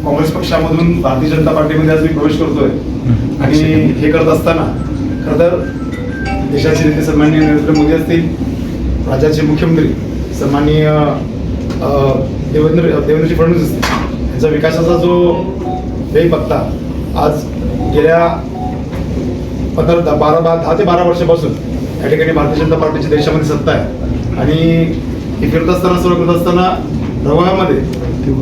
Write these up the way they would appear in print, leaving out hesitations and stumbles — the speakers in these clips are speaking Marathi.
काँग्रेस पक्षामधून भारतीय जनता पार्टीमध्ये आज मी प्रवेश करतोय आणि हे करत असताना खरं तर देशाचे नेते सन्माननीय नरेंद्र मोदी असतील, राज्याचे मुख्यमंत्री सन्माननीय देवेंद्रजी फडणवीस असतील, यांचा विकासाचा जो वेग बघता आज गेल्या 10 ते 12 वर्षापासून या ठिकाणी भारतीय जनता पार्टीची देशामध्ये सत्ता आहे आणि हे फिरत असताना सर्व करत असताना प्रभागामध्ये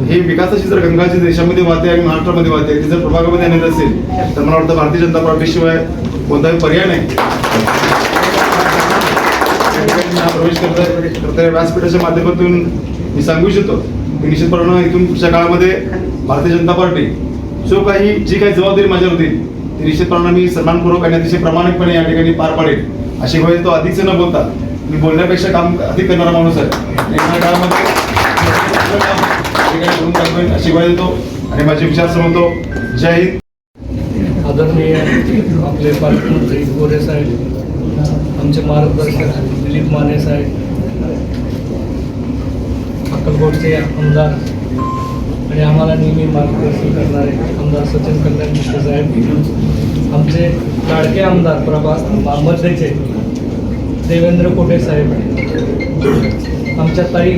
हे विकासाची जर गंगा जी देशामध्ये वाहते आणि महाराष्ट्रामध्ये वाहते ती जर प्रभागामध्ये आणत असेल तर मला वाटतं भारतीय जनता पार्टीशिवाय कोणताही पर्याय नाही. प्रवेश करता व्यासपीठाच्या माध्यमातून मी सांगू इच्छितो की निश्चितपणे इथून पुढच्या काळामध्ये भारतीय जनता पार्टी जी काही जबाबदारी माझ्यावर होती ती निश्चितपणे मी सन्मानपूर्वक आणि अतिशय प्रामाणिकपणे या ठिकाणी पार पाडेल अशी ग्वाही तो अधिकच न बोलता मी बोलण्यापेक्षा काम अधिक करणारा माणूस आहे. येणाऱ्या काळामध्ये अशी ग्वाही देतो आणि माझे विचार समजतो. जय हिंद. आदरणीय आपले पालकमंत्री गोरे साहेब, आमचे मार्गदर्शक दिलीप माने साहेब, अक्कलकोटचे आमदार आणि आम्हाला नेहमी मार्गदर्शन करणारे आमदार सचिन कल्याण मुश्ते साहेब, आमचे लाडके आमदार प्रभाग मध्येचे देवेंद्र कोटे साहेब, आमच्या ताई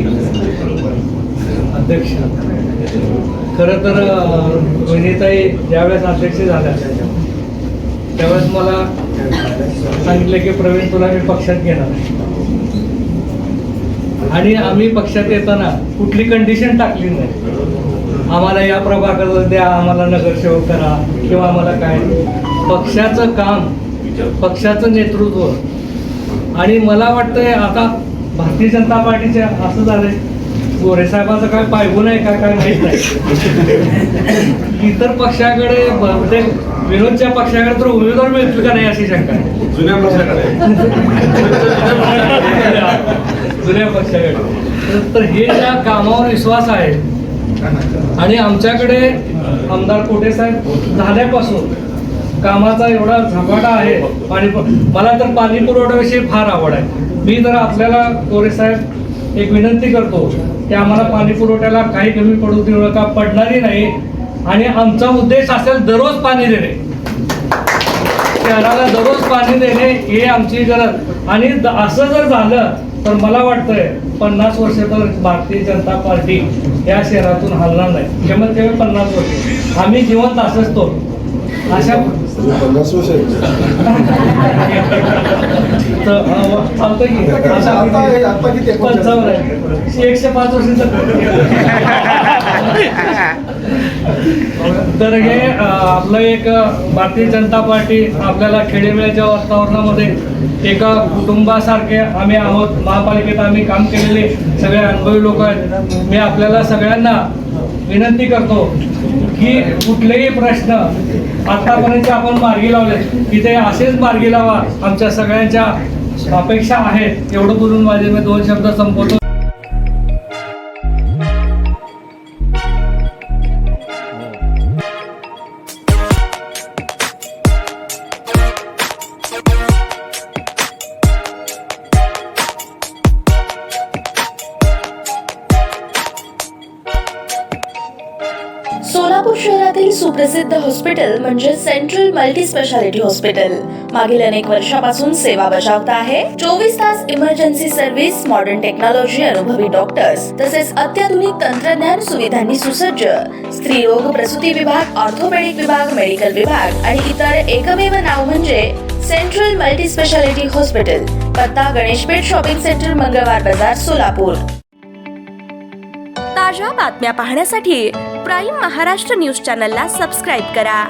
अध्यक्ष. खरं तर वहिनीताई ज्यावेळेस अध्यक्ष झाल्या त्यावेळेस मला सांगितलं की प्रवीण तुला मी पक्षात घेणार आणि आम्ही पक्षात येताना कुठली कंडिशन टाकली नाही. आम्हाला या प्रभागात द्या, आम्हाला नगरसेवक करा किंवा आम्हाला काय. पक्षाचं काम, पक्षाचं नेतृत्व. आणि मला वाटतंय आता भारतीय जनता पार्टीचे असं झालंय गोरे साहेबांचं काय पायगुण आहे काय माहीत नाही. इतर पक्षाकडे विरोधच्या पक्षाकडे तर उमेदवार मिळतील का नाही अशी शंका आहे. जुन्या पक्षाकडे तर हे ज्या कामावर विश्वास आहे आणि आमच्याकडे आमदार कोटे साहेब झाल्यापासून कामाचा एवढा झपाटा आहे. मला तर पाणी पुरवठ्याविषयी फार आवड आहे. मी तर आपल्याला गोरे साहेब एक विनंती करतो की आम्हाला पाणी पुरवठ्याला काही कमी पडू देऊ नका, पडणारी नाही. आणि आमचा उद्देश असेल दररोज पाणी देणे, शहराला दररोज पाणी देणे हे आमची गरज. आणि असं जर झालं तर मला वाटतंय 50 वर्ष तर भारतीय जनता पार्टी या शहरातून हलणार नाही. कमीत कमी 50 वर्ष आम्ही जिवंत असंच तो अशा 50 वर्ष चालतंय की 105 वर्षाचं. तर हे आपलं एक भारतीय जनता पार्टी आपल्याला खेडेमेळ्याच्या वातावरणामध्ये एका कुटुंबासारखे आम्ही आहोत. महापालिकेत आम्ही काम केलेले सगळे अनुभवी लोक आहेत. मी आपल्याला सगळ्यांना विनंती करतो की कुठलेही प्रश्न आतापर्यंत आपण मार्गी लावले की ते असेच मार्गी लावा. आमच्या सगळ्यांच्या अपेक्षा आहेत. एवढं बोलून माझे मी 2 शब्द संपवतो. सोलापूर शहरातील सुप्रसिद्ध हॉस्पिटल म्हणजे सेंट्रल मल्टी स्पेशालिटी हॉस्पिटल मागील अनेक वर्षापासून सेवा बजावत आहे. 24 तास इमर्जन्सी सर्व्हिस, मॉडर्न टेक्नॉलॉजी, अनुभवी डॉक्टर्स तसेच अत्याधुनिक तंत्रज्ञान सुविधांनी सुसज्ज स्त्रीरोग प्रसूती विभाग, ऑर्थोपेडिक विभाग, मेडिकल विभाग आणि इतर एकमेव नाव म्हणजे सेंट्रल मल्टी स्पेशालिटी हॉस्पिटल. पत्ता गणेशपेठ शॉपिंग सेंटर, मंगळवार बाजार, सोलापूर. ताज्या बातम्या पाहण्यासाठी प्राईम महाराष्ट्र न्यूज चॅनलला सबस्क्राईब करा.